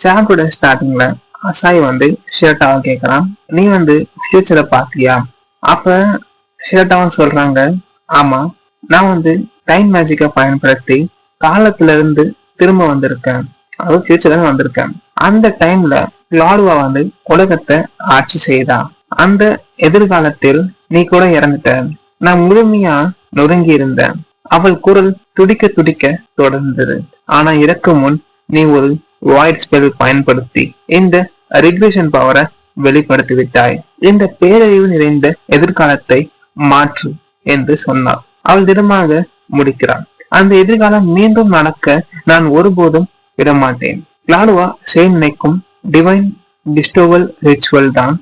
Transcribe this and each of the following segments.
சாப்டரோட ஸ்டார்டிங்ல அசாய் ஷிரட்டாவை கேக்குறான், நீ ஃபியூச்சரை பாத்தியா? அப்ப ஷிரட்டாவும் சொல்றாங்க, ஆமா, நான் டைம் மேஜிக்கை பயன்படுத்தி காலத்துல இருந்து திரும்ப வந்திருக்கேன், அது ஃபியூச்சர்ல வந்திருக்கேன். அந்த டைம்ல கிளாடுவா உலகத்தை ஆட்சி செய்தா. அந்த எதிர்காலத்தில் நீ கூட இறந்துட்ட. நான் முழுமையா நொறுங்கி இருந்தேன். அவள் குரல் துடிக்க துடிக்க தொடர்ந்தது. ஆனா இறக்கும் முன் நீ ஒரு வாய்ட் ஸ்பெல் பயன்படுத்தி இந்த ரிக்ரெஷன் பவரை வெளிப்படுத்தி விட்டாய். இந்த பேரழிவு நிறைந்த எதிர்காலத்தை மாற்று என்று சொன்னாள். அவள் திடமாக முடிக்கிறாள். அந்த எதிர்காலம் மீண்டும் நடக்க நான் ஒருபோதும் விடமாட்டேன். கிளாடுவா செய்ய நினைக்கும் டிவைன் டிஸ்டோவல் ரிச்சுவல் தான்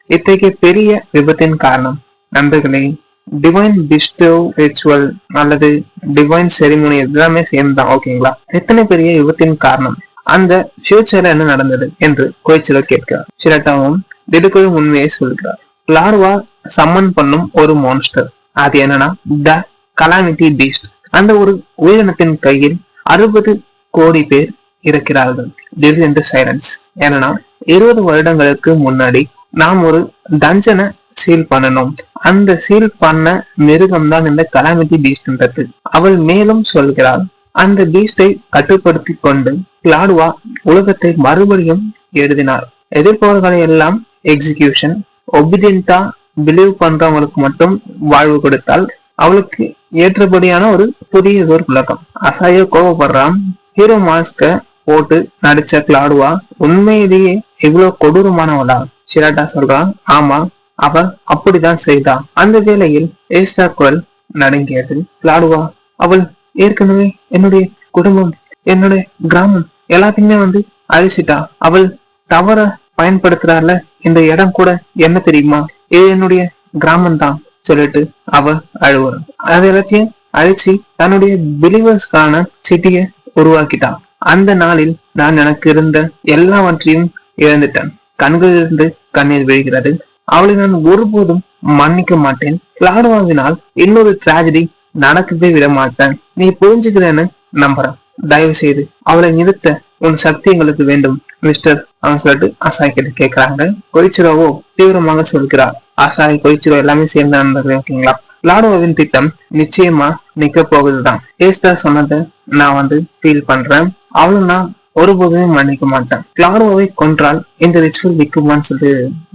இத்தகைய பெரிய விபத்தின் காரணம். நண்பர்களே, டிவைன் டிஸ்டோவ் ரிச்சுவல் அல்லது டிவைன் செரிமோனி எல்லாமே சேர்ந்தான். ஓகேங்களா? எத்தனை பெரிய விபத்தின் காரணம், அந்த ஃபியூச்சர்ல என்ன நடந்தது என்று கோய்ச்சிரோ கேட்கிறார். ஷிரட்டாவும் திடுக்குழு உண்மையை சொல்கிறார். கிளாடுவா சம்மன் பண்ணும் ஒரு மான்ஸ்டர், அது என்னன்னா த கலாமிட்டி பீஸ்ட். அந்த ஒரு உயிரினத்தின் கையில் 60 கோடி பேர் இருக்கிறார்கள். This in the silence. ஏன்னா 20 வருடங்களுக்கு முன்னாடி நாம் ஒரு டஞ்சனை சீல் பண்ணணும். அந்த சீல் பண்ண மிருகம் தான் இந்த கலாமிட்டி பீஸ்ட்ன்றது. அவள் மேலும் சொல்கிறாள், அந்த பீஸ்டை கட்டுப்படுத்தி கொண்டு கிளாடுவா உலகத்தை மறுபடியும் எழுதினார். எதிர்ப்பவர்களை எல்லாம் எக்ஸிகியூஷன், ஒபிடியன்டா பிலீவ் பண்றவங்களுக்கு மட்டும் வாழ்வு கொடுத்தால் அவளுக்கு ஏற்றபடியான ஒரு புதிய ஒரு உலகம். அசாயோ கோவப்படுறான். ஹீரோ மாஸ்க போட்டு நடிச்ச கிளாடுவா உண்மையிலேயே இவ்வளவு கொடூரமானவளா? ஷிரட்டா சொல்றான், ஆமா, அவ அப்படிதான் செய்தா. அந்த வேளையில் ஏஸ்டா குரல் நடுங்கியது. கிளாடுவா, அவள் ஏற்கனவே என்னுடைய குடும்பம், என்னுடைய கிராமம் எல்லாத்தையுமே அழிச்சிட்டா. அவள் தவற பயன்படுத்துறால இந்த இடம் கூட என்ன தெரியுமா, இது என்னுடைய கிராமம் தான் சொல்லிட்டு அவ அழுவுறான். அது எல்லாத்தையும் அழிச்சு தன்னுடைய பிலீவர்ஸ்க்கான சிட்டிய உருவாக்கிட்டான். அந்த நாளில் நான் எனக்கு இருந்த எல்லாவற்றையும் இழந்துட்டேன். கண்களிலிருந்து கண்ணீர் விழுகிறது. அவளை நான் ஒருபோதும் மன்னிக்க மாட்டேன். கிளாடுவாவினால் இன்னொரு டிராஜடி நடக்கவே விட மாட்டேன். நீ புரிஞ்சுக்கிறேன்னு நம்புறேன். தயவு செய்து அவளை நிறுத்த உன் சக்தி எங்களுக்கு வேண்டும் மிஸ்டர் அவன் சொல்லிட்டு அசாய் கிட்ட கேட்கிறாங்க. கொய்ச்சிரோவோ தீவிரமாக சொல்கிறார். அசாய் கொய்ச்சிரோ எல்லாமே சேர்ந்து நண்பர்கள். ஓகேங்களா? கிளாடுவாவின் திட்டம் நிச்சயமா நிக்க போகுதுதான். ஏஸ்டா சொன்னதை நான் ஃபீல் பண்றேன். அவளை நான் ஒருபோதுமே மன்னிக்க மாட்டேன். கிளாடுவாவை கொன்றால் இந்த ரிச்சுவல் நிக்குமான்னு சொல்லி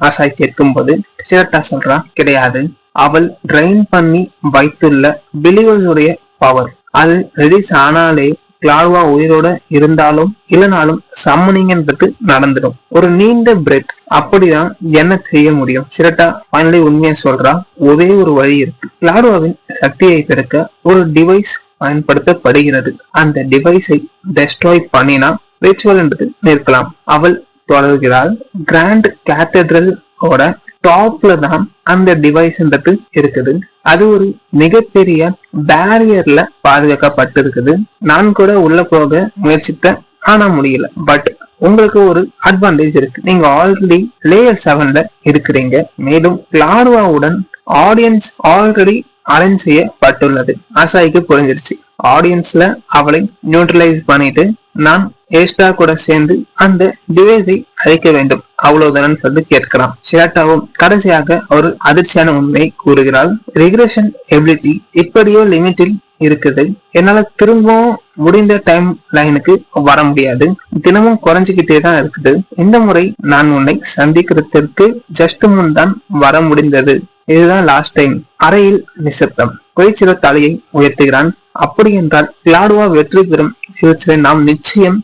ஆசாய் கேட்கும் போது ஷிரட்டா சொல்றா, கிடையாது. அவள் ட்ரைன் பண்ணி வைத்துள்ள பிலீவர்ஸ் உடைய பவர் அது ரிலீஸ் ஆனாலே கிளாடுவா உயிரோட இருந்தாலும் இல்லைனாலும் சம்மனிங்ன்றது நடந்துடும். ஒரு நீண்ட பிரெத், அப்படிதான் என்ன செய்ய முடியும். ஷிரட்டா ஃபைனலி உண்மையை சொல்றா, ஒரே ஒரு வழி இருக்கு. கிளாடுவாவின் சக்தியை பெருக்க ஒரு டிவைஸ் பயன்படுத்தப்படுகிறது. அந்த டிவைஸை டெஸ்ட்ராய் பண்ணினா ரிச்சுவல் என்றது நிற்கலாம். அவள் தொடர்கிறாள். கிராண்ட் கேத்தட்ரல் ஓட டாப்ல தான் அந்த டிவைஸ்ன்றது இருக்குது. அது ஒரு மிகப்பெரிய பேரியர்ல பாதுகாக்கப்பட்டிருக்குது. நான் கூட உள்ள போக முயற்சித்தேன், ஆனா முடியல. பட் உங்களுக்கு ஒரு அட்வான்டேஜ் இருக்கு. நீங்க ஆல்ரெடி லேயர் 7ல இருக்கிறீங்க. மேலும் கிளாடுவாவுடன் ஆடியன்ஸ் ஆல்ரெடி அரேஞ்ச் செய்யப்பட்டுள்ளது. ஆசாய்க்கு புரிஞ்சிருச்சு. ஆடியன்ஸ்ல அவளை நியூட்ரலைஸ் பண்ணிட்டு நான் ஏஸ்டா கூட சேர்ந்து அந்த டிவைஸை அழிக்க வேண்டும், அவ்வளவுதானு சொல்லி கேட்கிறான். ஷிரட்டாவும் கடைசியாக ஒரு அதிர்ச்சியான உண்மையை கூறுகிறாள். ரிக்ரெஷன் எபிலிட்டி இப்படியோ லிமிட்டில் இருக்குது. என்னால திரும்பவும் முடிந்த டைம் லைனுக்கு வர முடியாது. தினமும் குறைஞ்சுக்கிட்டே தான் இருக்குது. இந்த முறை நான் உன்னை சந்திக்கிறதுக்கு ஜஸ்ட் முன் தான் வர முடிந்தது. இதுதான் லாஸ்ட் டைம். அறையில் நிசப்தம். கொய்ச்சிரோ தலையை உயர்த்துகிறான். அப்படி என்றால் கிளாடுவா வெற்றி பெறும் ஃபியூச்சரை நாம் நிச்சயம்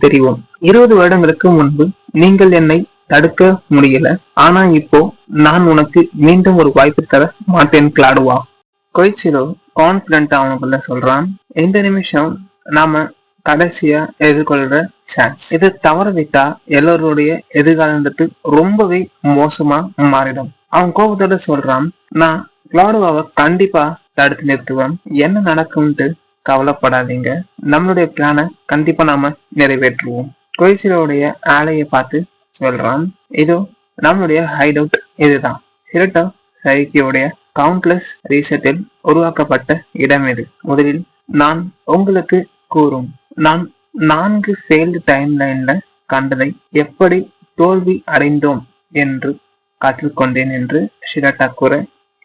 தெரிவோம். 20 வருடங்களுக்கு முன்பு நீங்கள் என்னை தடுக்க முடியல, ஆனா இப்போ நான் உனக்கு மீண்டும் ஒரு வாய்ப்பு தர மாட்டேன் கிளாடுவா. கொய்ச்சிரோ கான்பிடண்டா அவனுக்குள்ள சொல்றான், இந்த நிமிஷம் நாம கடைசியா எதிர்கொள்ற சான்ஸ். இது தவற விட்டா எல்லாருடைய எதிர்காலத்துக்கு ரொம்பவே மோசமா மாறிடும். அவன் கோபத்தோட சொல்றான், நான் கிளாடுவாவை கண்டிப்பா தடுத்து நிறுத்துவேன். என்ன நடக்கும்ட்டு கவலைப்படாதீங்க. நம்மளுடைய பிளானை கண்டிப்பா நாம நிறைவேற்றுவோம். கொய்சிரோடைய ஆலையை பார்த்து சொல்றான், இதோ நம்மளுடைய ஹைட் அவுட் இதுதான். ஹிரட்டோ சைக்கியோடைய கவுண்ட்லெஸ் ரீசெட்டில் உருவாக்கப்பட்ட இடம் இது. முதலில் நான் உங்களுக்கு கூறும், நான் 4 ஃபெயில்டு டைம் லைன்ல கண்டதை எப்படி தோல்வி அடைந்தோம் என்று கற்றுக்கொண்டேன் என்று ஷிராட்டா கூற,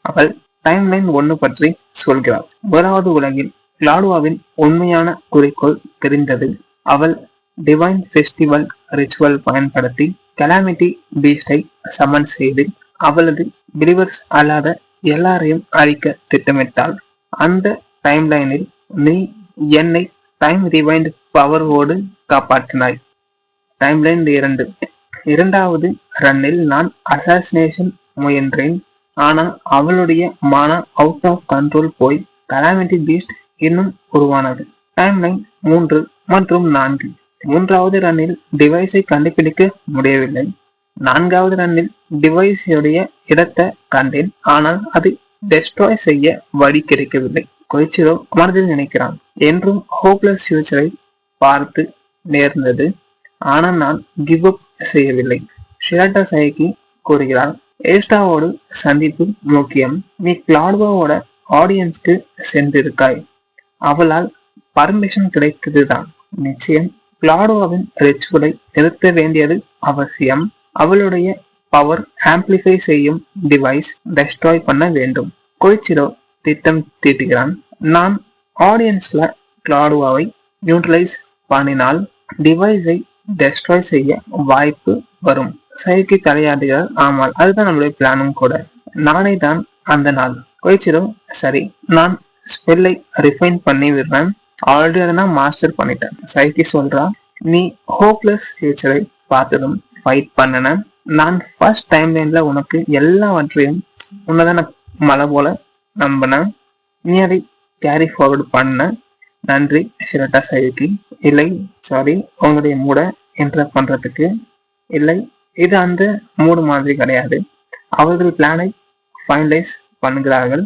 அவள் டைம்லைன் 1 பற்றி சொல்கிறாள். முதலாவது உலகில் கிளாடுவாவின் உண்மையான குறிக்கோள் தெரிந்தது. அவள் டிவைன் ஃபெஸ்டிவல் ரிச்சுவல் பயன்படுத்தி கலாமிட்டி பீஸ்டை சமன் செய்து அவளது பிலிவர்ஸ் அல்லாத எல்லாரையும் அழிக்க திட்டமிட்டாள். அந்த டைம்லைனில் நீ என்னை டைம் ரிவைண்ட் பவரோடு காப்பாற்றினாய். டைம்லைன் 2. இரண்டாவது ரன்னில் நான் அசாசினேஷன் முயன்றேன். ஆனால் அவளுடைய மானா அவுட் ஆஃப் கண்ட்ரோல் போய் கலாமிட்டி பீஸ்ட் இன்னும் உருவானது. டைம்லைன் 3 மற்றும் 4. மூன்றாவது ரன்னில் டிவைஸை கண்டுபிடிக்க முடியவில்லை. நான்காவது ரன்னில் டிவைஸுடைய இடத்தை கண்டேன். ஆனால் அது டெஸ்ட்ராய் செய்ய வழி கிடைக்கவில்லை. கொய்ச்சிரோ மனதில் நினைக்கிறான். என்றும் ஹோப்லெஸ் ஃபியூச்சரை பார்த்து நேர்ந்தது. ஆனால் நான் கிவ் அப் செய்யவில்லை. ஷிராட்டா சைக்கி கூறுகிறாள், ஏஸ்டாவோடு சந்திப்பு முக்கியம். நீ கிளாடுவாவோட ஆடியன்ஸ்க்கு சென்றிருக்காய். அவளால் பர்மிஷன் கிடைத்ததுதான். நிச்சயம் கிளாடுவாவின் ரிச்சுவலை நிறுத்த வேண்டியது அவசியம். அவளுடைய பவர் ஆம்பிளிஃபை செய்யும் டிவைஸ் டெஸ்ட்ராய் பண்ண வேண்டும். கொய்ச்சிரோ திட்டம் தீட்டுகிறான். நான் ஆடியன்ஸ்ல கிளாடுவாவை நியூட்ரலைஸ் பண்ணினால் டிவைஸை டெஸ்ட்ராய் செய்ய வாய்ப்பு வரும். சைக்கி தலையாடுகிறார். ஆமால் அதுதான் நம்மளுடைய பிளானும் கூட. நானே தான் அந்த நாள். கொய்ச்சிரோ, சரி, நான் ஸ்பெல்லை ரிஃபைன் பண்ணி விடுறேன். ஆல்ரெடி அதை நான் மாஸ்டர் பண்ணிட்டேன். சைக்கி சொல்றா, நீ ஹோப்லெஸ் ஃபியூச்சரை பார்த்ததும் ஃபைட் பண்ணன. நான் ஃபர்ஸ்ட் டைம் லைன்ல உனக்கு எல்லாவற்றையும் உன்னதான் மலை போல நம்பினேன். நீ அதை கேரி ஃபார்வர்டு பண்ண. நன்றி ஷிராட்டா சைக்கி. இல்லை, சாரி, உங்களுடைய மூட என்டர் பண்றதுக்கு. இல்லை, இது அந்த மூடு மாதிரி கிடையாது. அவர்கள் பிளானை ஃபைனலைஸ் பண்ணுகிறார்கள்.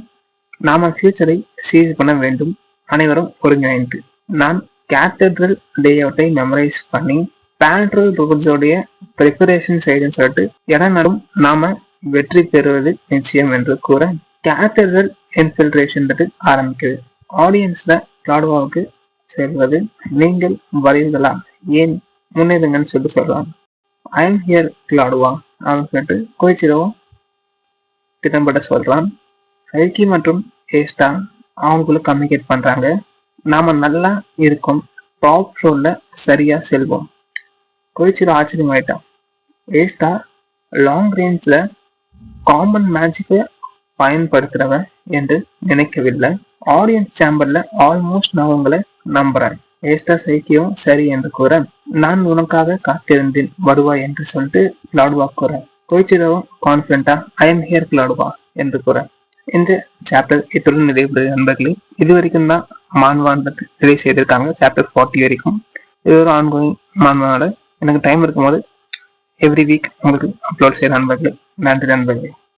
நாம ஃபியூச்சரை சீஸ் பண்ண வேண்டும். அனைவரும் ஒருங்கிணைந்து. நான் கேத்தட்ரல் லேஅவுட்டை மெமரைஸ் பண்ணி பேண்ட்ரல் ரோட்ஸோடைய ப்ரிப்பரேஷன் செய்துன்னு சொல்லிட்டு இடம் நடும் நாம வெற்றி பெறுவது நிச்சயம் என்று கூற, கேத்தட்ரல் இன்ஃபில்ட்ரேஷன் ஆரம்பிக்குது. ஆடியன்ஸ்ல கிளாடுவாவுக்கு செல்வது. நீங்கள் வரீர்களா? ஏன் முன்னேறுங்கன்னு சொல்லிட்டு சொல்றாங்க. ஐ எம் ஹியர் கிளாடுவா அப்படின்னு சொல்லிட்டு கொய்ச்சிரோவா திட்டம்பட சொல்றான். சைக்கி மற்றும் ஏஸ்டா அவங்களுக்குள்ள கம்யூனிகேட் பண்றாங்க. நாம நல்லா இருக்கோம், டாப் ஷோல்ல சரியா செல்வோம். கொய்ச்சிரோ ஆச்சரியமாயிட்டான். ஏஸ்டா லாங் ரேஞ்ச்ல காமன் மேஜிக்கை பயன்படுத்துறவன் என்று நினைக்கவில்லை. ஆடியன்ஸ் சேம்பர்ல ஆல்மோஸ்ட் நான் உங்களை நம்புறேன். ஏஸ்டா சைக்கியும் சரி என்று கூற, நான் உனக்காக காத்திருந்தேன், வருவாய் என்று சொல்லிட்டு கிளாடுவா கூற, கொய்ச்சிரோவும் கான்பிடண்டா ஐ எம் ஹியர் கிளாடுவா என்று கூற. இந்த சாப்டர் இத்துடன் நிறைவு நண்பர்களே. இது வரைக்கும் தான் மான்வாண்டது ரிலீஸ் செய்திருக்காங்க. சாப்டர் 40 வரைக்கும். இது ஒரு ஆன்கோயிங் மான்வானோட. எனக்கு டைம் இருக்கும்போது எவ்ரி வீக் உங்களுக்கு அப்லோட் செய்ய நண்பர்களே. நன்றி நண்பர்களே.